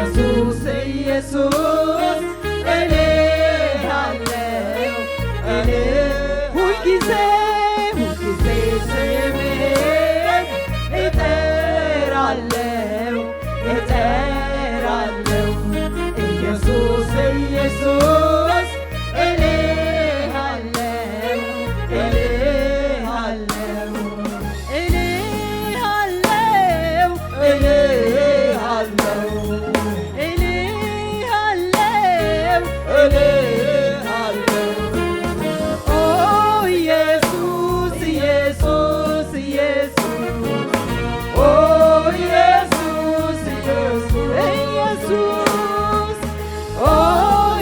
ኢየሱስ ኢየሱስ እልሃለሁ ሁልጊዜ ሁልጊዜ ስምህን እጠራለሁ እጠራለሁ ኢየሱስ ኢየሱስ እልሃለሁ እልሃለሁ እልሃለሁ እልሃለሁ እልሃለሁ እልሃለሁ ኦ ኢየሱስ ኢየሱስ ኢየሱስ ኦ ኢየሱስ ኢየሱስ ኢየሱስ ኦ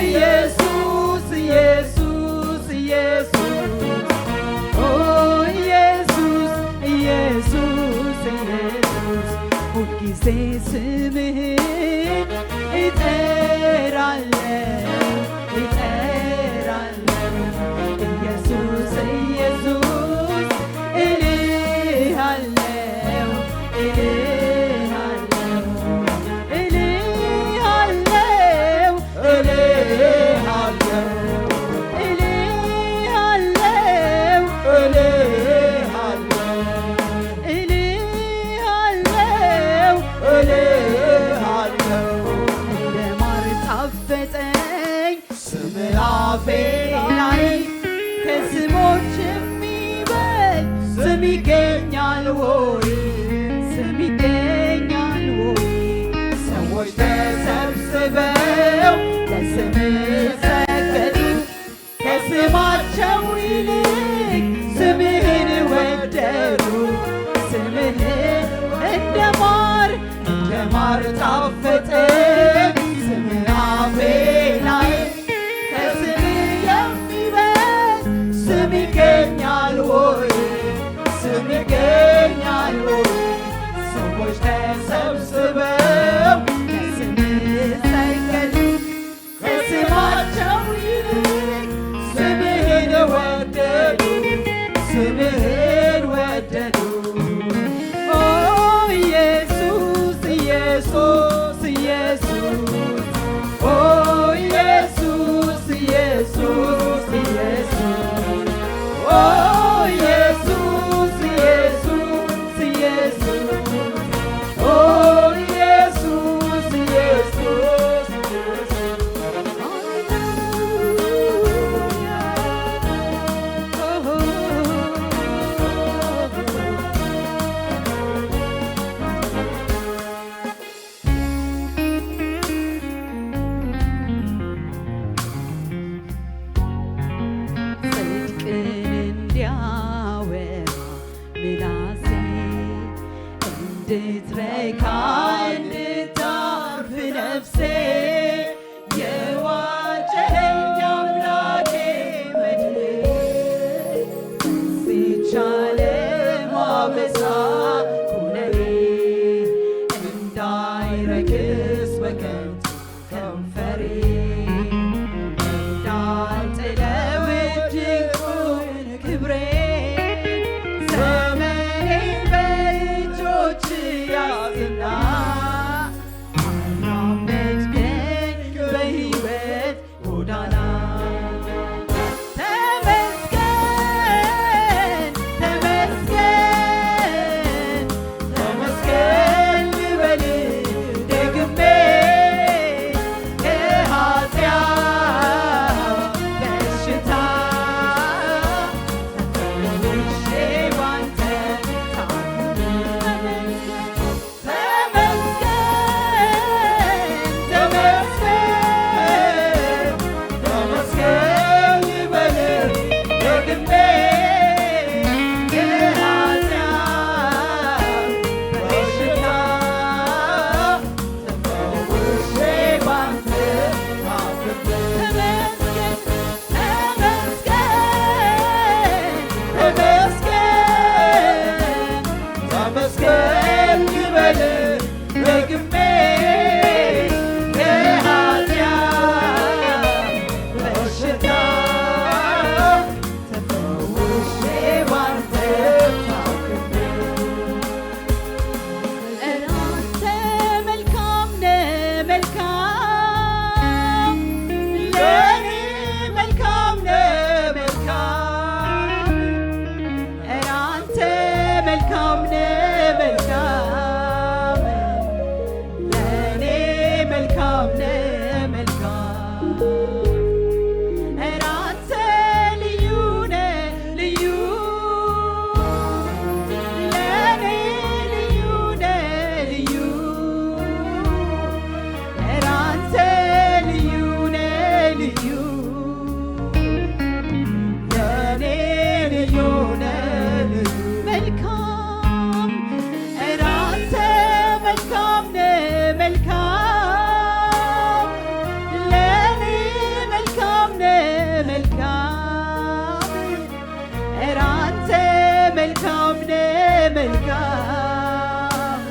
ኢየሱስ ኢየሱስ ኢየሱስ ኦ ኢየሱስ ኢየሱስ ኢየሱስ ሁልጊዜ ስምህን እጠራለሁ እጠራለሁ ኢየሱስ ኢየሱስ እልሃለሁ እልሃለሁ እልሃለሁ እልሃለሁ እልሃለሁ እልሃለሁ እልሃለሁ እንደ ማር ጣፈጠኝ ስምህ አፌ ላይ ከስሞች የሚበልጥ ስም ይገኛል ወይ ስም ይገኛል ወይ ሰዎች ተሰብስበው ለስምህ ሰገዱ ከስማቸው ይልቅ ስምህን ወደዱ ስምህን እንደ ማር ጣፈጠኝ ስምህ አፌ ላይ ከስምህ የሚበልጥ ስም ይገኛል ወይ ስም ይገኛል ወይ ሰዎች ተሰብስበው ለስምህ ሰገዱ ከስማቸው ይልቅ ስምህን ወደዱ ስምህን ወደዱ ኦ ኢየሱስ ኢየሱስ ኢየሱስ ኦ ኢየሱስ ኢየሱስ ኢየሱስ ኦ ኢየሱስ ኢየሱስ ኢየሱስ ኦ ኢየሱስ ኢየሱስ ጽድቅን እንዲያወራ ምላሴ እንድትረካ እንድታርፍ ነፍሴ የዋጀኸኝ አምላኬ መድህን በዚህች ዓለም አበሳ ኩነኔ እንዳይረክስ በከንቱ ከንፈሬ እንዳልጥለው እጅጉን ክብሬን ዘመኔን በእጆችህ ያዝና አራመድከኝ በሕይወት ጎዳና ተመስገን ተመስገን ተመስገን ልበልህ ደግሜ መልካም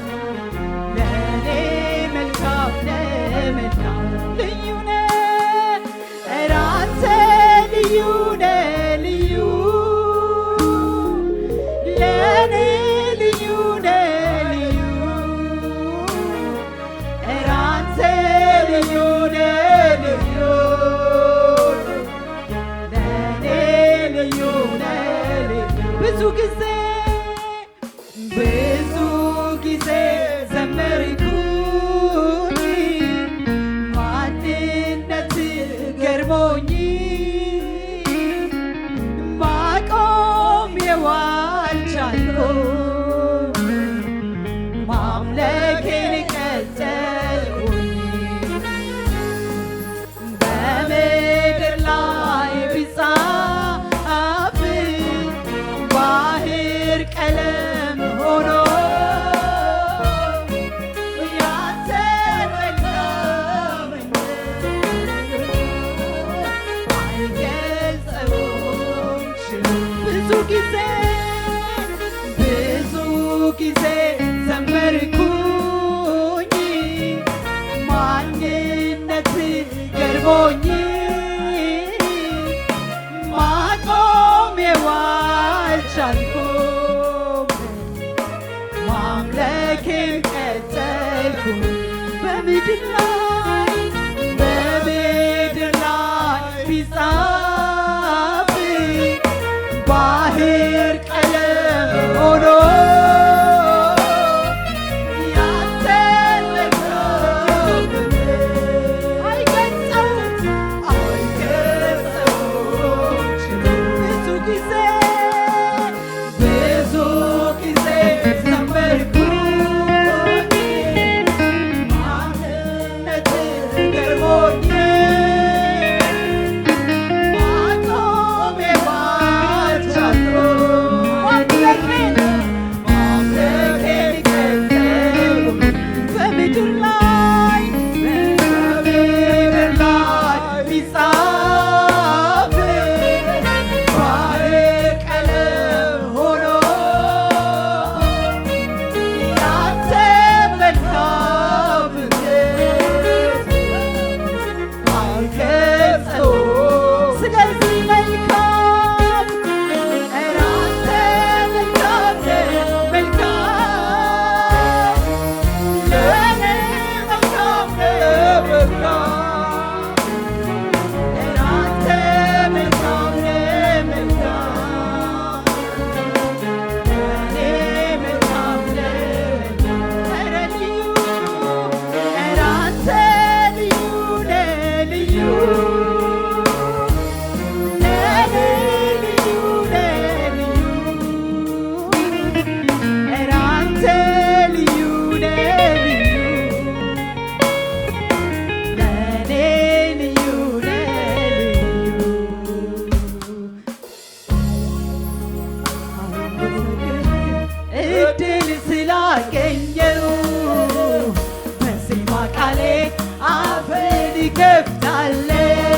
ለኔ መልካም መልካም ልዩ ነህ ኧረ አንተ ልዩ ነህ ልዩ ለኔ ልዩ ነህ ልዩ ኧረ አንተ ልዩ ነህ ልዩ ለኔ ልዩ ነህ ልዩ ብዙ ጊዜ ዘመርኩኝ ማንነት ገርሞኝ ማቆም የዋልቻልኩም ማምለኬን ቀጠልኩኝ በምድር ላይ ቢጻፍ ባህር ቀለም ሆኖ ጊዜ ዘመርኩኝ ማንነት ገርሞኝ ማቆም የዋልቻልኩም ማምለኬን ቀጠልኩኝ በምድር ላይ ቢጻፍ ባህር ቀለም ሆኖ እድል ስላገኘው በዜማ ቃሌ አፌን እከፍታለሁ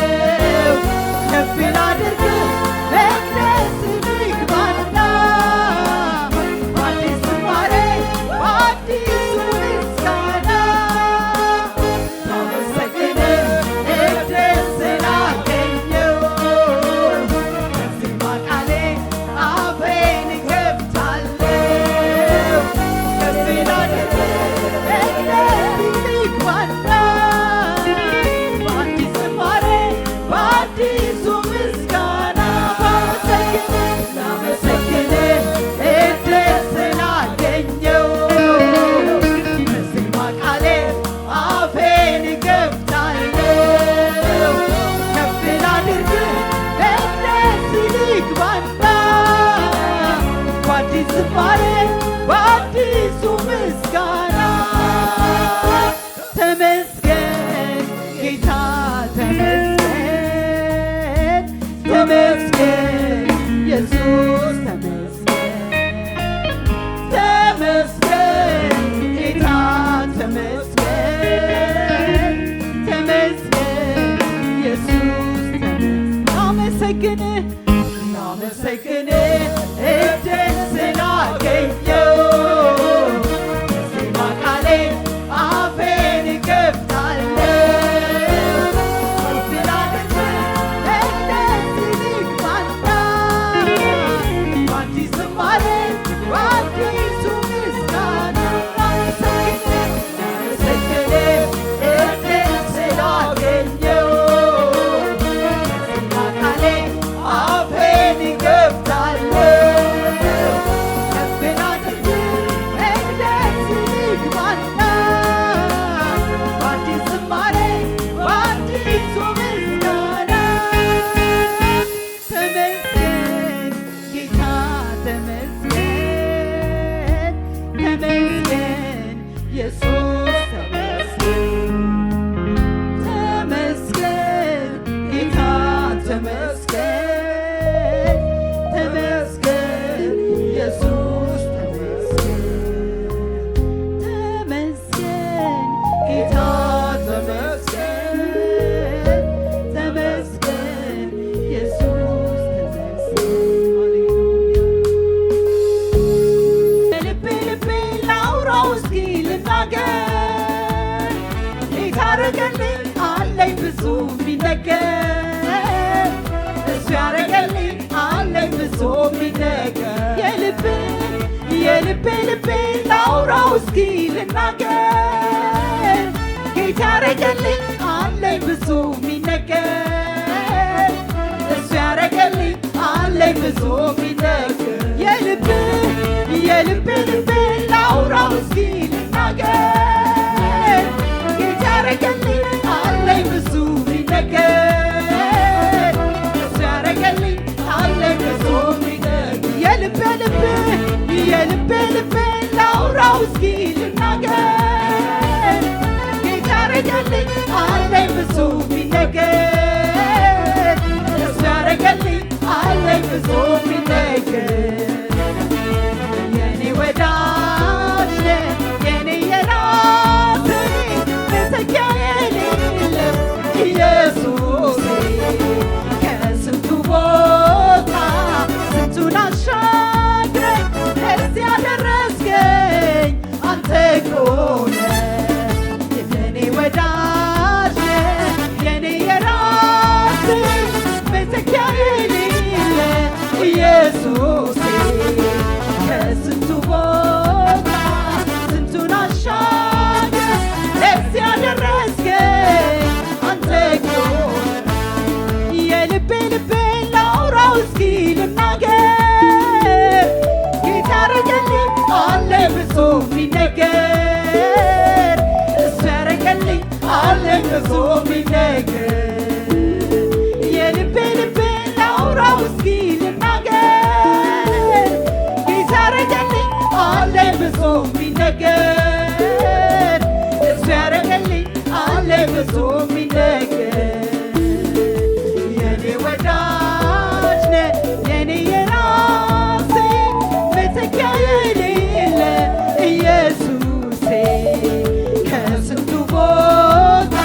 ያረገልኝ አለኝ ብዙ ሚነገር እሱ ያረገልኝ አለኝ ብዙ ሚነገር የልቤ ላውራው እስኪ ልናገር ጌታ ያረገልኝ አለኝ ብዙ ሚነገር እሱ ያረገልኝ አለኝ ብዙ ሚነገር የልቤ ላውራው እስኪ ልናገር ጌታ ያረገልኝ አለኝ ብዙ ሚነገር እሱ ያረገልኝ አለኝ ብዙ ሚነገር የልቤ ላውራው እስኪ ልናገር ጌታ ያረገልኝ አለኝ ብዙ ሚነገር እሱ ያረገልኝ አለኝ ብዙ ሚነገር የኔ ወዳጅ የኔ የራሴ መተኪያ የሌለው ኢየሱሴ ከስንቱ ቦታ ስንቱን አሻግረኝ ለዚህ ያደረስከኝ አንተ እኮ ነህ የኔ ወዳጅ የኔ የራሴ መተኪያ የሌለ ኢየሱሴ ከስንቱ ቦታ ስንቱን አሻግረህ ለዚህ ያደረስከኝ አንተ እኮ ነህ የልቤ ላውራው እስኪ ልናገር ጌታ ያረገልኝ አለኝ ብዙ ሚነገር እሱ ያረገልኝ አለኝ ብዙ ሚነገር የልቤ ላውራው እስኪ ልናገር ጌታ ያረገልኝ አለኝ ብዙ ሚነገር እሱ ያረገልኝ አለኝ ብዙ ሚነገር የኔ ወዳጅ ነህ የኔ የራሴ መተኪያ የሌለ ኢየሱሴ ከስንቱ ቦታ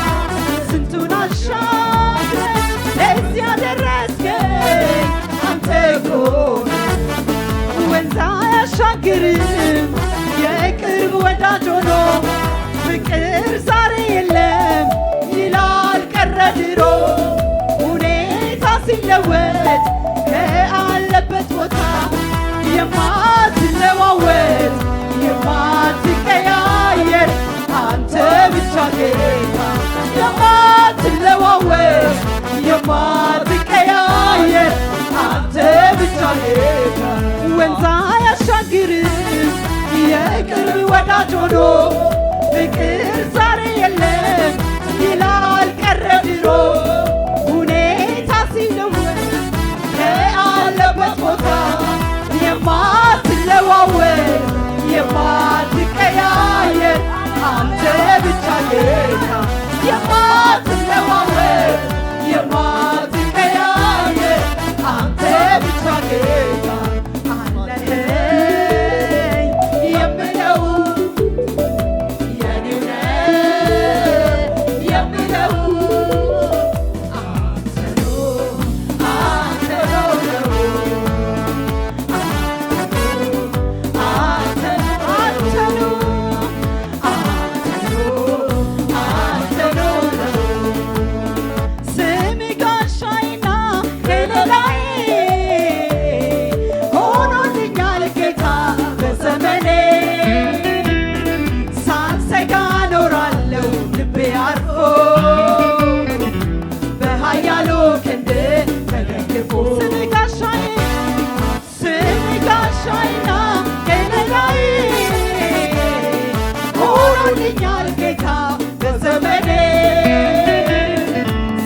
ስንቱን አሻግረህ ለዚህ ያደረስከኝ አንተ እኮ ነህ ወንዝ አያሻግርም የቅርብ ወዳጅ ሆኖ ፍቅር ዛሬ የለም ይላል ቀረ ድሮ ሁኔታ ሲለወጥ ከአለበት ቦታ የማትለዋወጥ የማትቀያየር አንተ ብቻ ጌታ የማትለዋወጥ የማትቀያየር አንተ ብቻ ጌታ ወንዝ አያሻግርም የቅርብ ወዳጅ ሆኖ ፍቅር ዛሬ የለም ይላል ቀረ ድሮ ሁኔታ ሲለወጥ ከአለበት ቦታ የማትለዋወጥ የማትቀያየር አንተ ብቻ ጌታ የማትለዋወጥ የማትቀያየር አንተ ብቻ ጌታ አለኸኝ የምለው የኔው ነህ የምለው አንተ ነው ስሜ ጋሻዬና ከለላዬ ሆኖልኛል ጌታ በዘመኔ ሳልሰጋ እኖራለሁ ልቤ አርፎ በኃያሉ ክንድ ተደግፎ ስሜ ጋሻዬና ከለላዬ ሆኖልኛል ጌታ በዘመኔ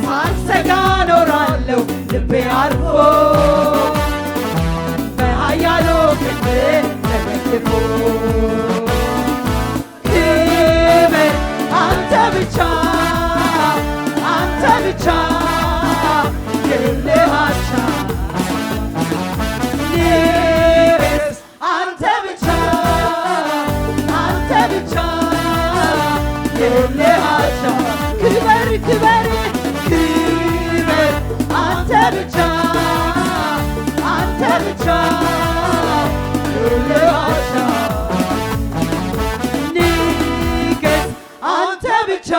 ሳልሰጋ እኖራለሁ ልቤ አርፎ በኃያሉ ክንድ ተደግፎ ክብር አንተ ብቻ የለህ አቻ ንግሥት አንተ ብቻ የለህ አቻ ክበር አንተ ብቻ የለህ አቻ ንግሥት አንተ ብቻ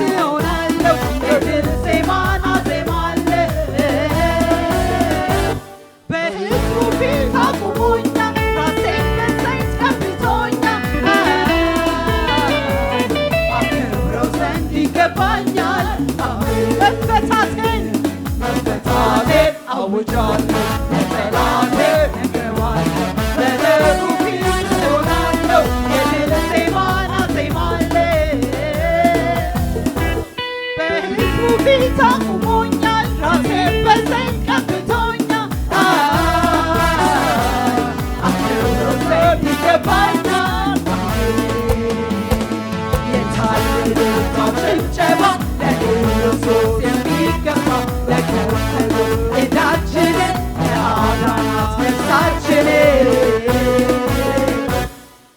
እሆናለሁ የድል ዜማን አዜማለሁ በሕዝቡ ፊት አቁሞኛል ራሴን በዘይት ቀብቶኛል አከብረው ዘንድ ይገባኛል መፈታቴን አውጃለሁ ለጠላቴ እነግረዋለሁ በሕዝቡ ፊት እሆናለሁ የድል ዜማን አዜማለሁ በሕዝቡ ፊት አቁሞኛል ራሴን በዘይት ቀብቶኛል አክብረው ዘንድ ይገባኛል የታለ እልልታው ጭብጨባ ለኢየሱስ የሚገባ ለከፈለ ዕዳችንን ለአዳናት ነፍሳችንን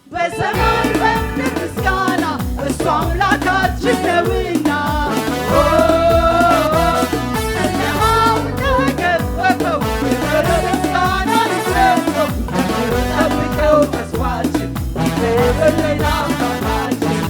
በሰማይ በምድር ምስጋና እሱ አምላካችን ነውና ጨለማው እንደገፈፈው ክብር ምስጋና ይድረሰው ጠብቀው ተስፋችን ይክበር ለአምላካችን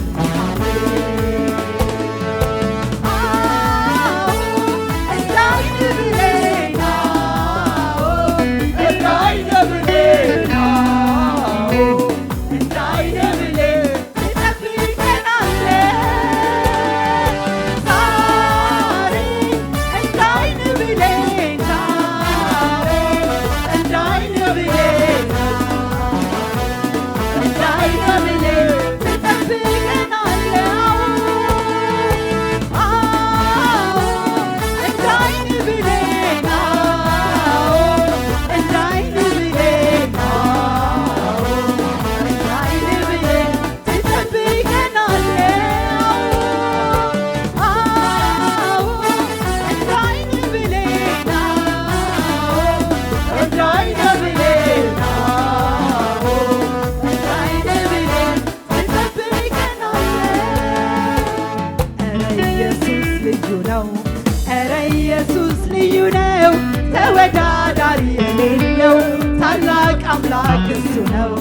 ተወዳዳሪ የሌለው ታላቅ አምላክ እሱ ነው።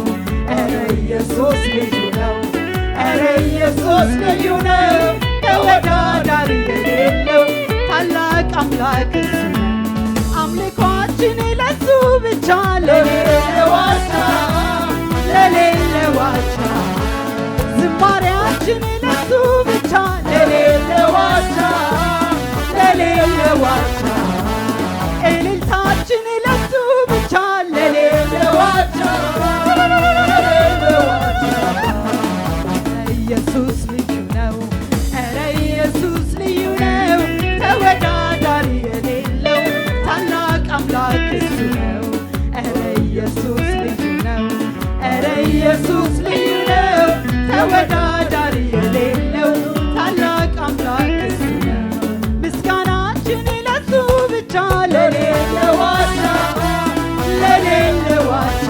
ኧረ ኢየሱስ ልዩ ነው። ኧረ ኢየሱስ ልዩ ነው። ተወዳዳሪ የሌለው ታላቅ አምላክ እሱ ነው። አምልኳችን ለሱ ብቻ ለሌለው አቻ ለሌለው አቻ ዝማሬያችን ለሱ ብቻ ለሌለው አቻ ለሌለው አቻ እልልታችን ለሱ ብቻ ለሌለው አቻ ለሌለው አቻ ኢየሱስ ልዩ ነው። ኧረ ኢየሱስ ልዩ ነው። ተወዳዳሪ የሌለው ታላቅ አምላክ እሱ ነው። ኧረ ኢየሱስ ልዩ ነው። ኧረ ኢየሱስ ልዩ ነው። ተወዳዳሪ የሌለው ታላቅ አምላክ እሱ ነው። ምስጋናችን ለሱ ብቻ ለሌለው አቻ ለሌለው አቻ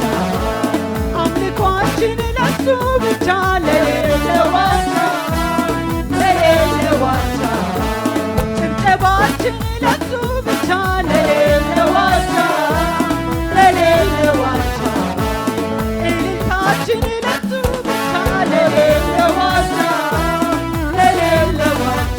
አምልኳችን ለሱ ብቻ ለሌለው አቻ ለሌለው አቻ ጭብጨባችን ለሱ ብቻ ለሌለው አቻ ለሌለው አቻ እልልታችን ለሱ ብቻ ለሌለው አቻ ለሌለው አቻ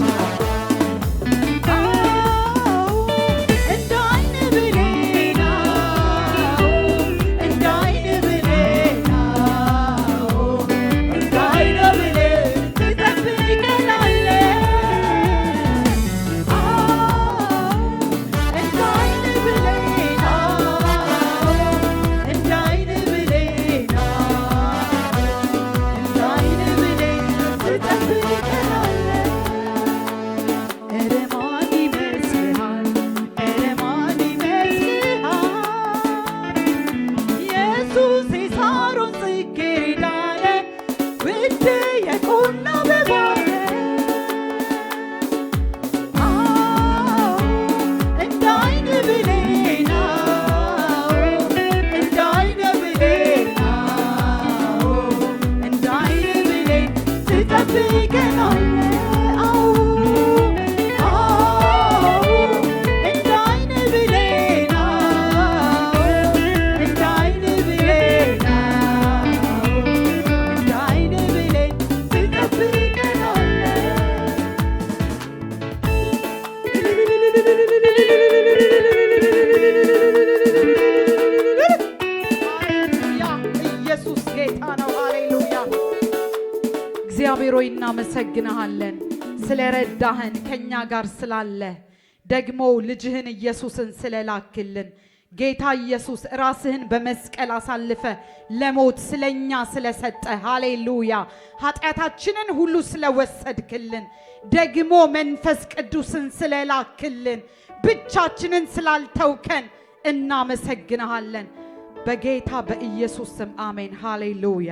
እግዚአብሔር ሆይ እናመሰግንሃለን ስለረዳህን ከኛ ጋር ስላለ ደግሞ ልጅህን ኢየሱስን ስለላክልን ጌታ ኢየሱስ ራስህን በመስቀል አሳልፈ ለሞት ስለኛ ስለሰጠ ሃሌሉያ ኃጢአታችንን ሁሉ ስለወሰድክልን ደግሞ መንፈስ ቅዱስን ስለላክልን ብቻችንን ስላልተውከን እናመሰግንሃለን በጌታ በኢየሱስ ስም አሜን ሃሌሉያ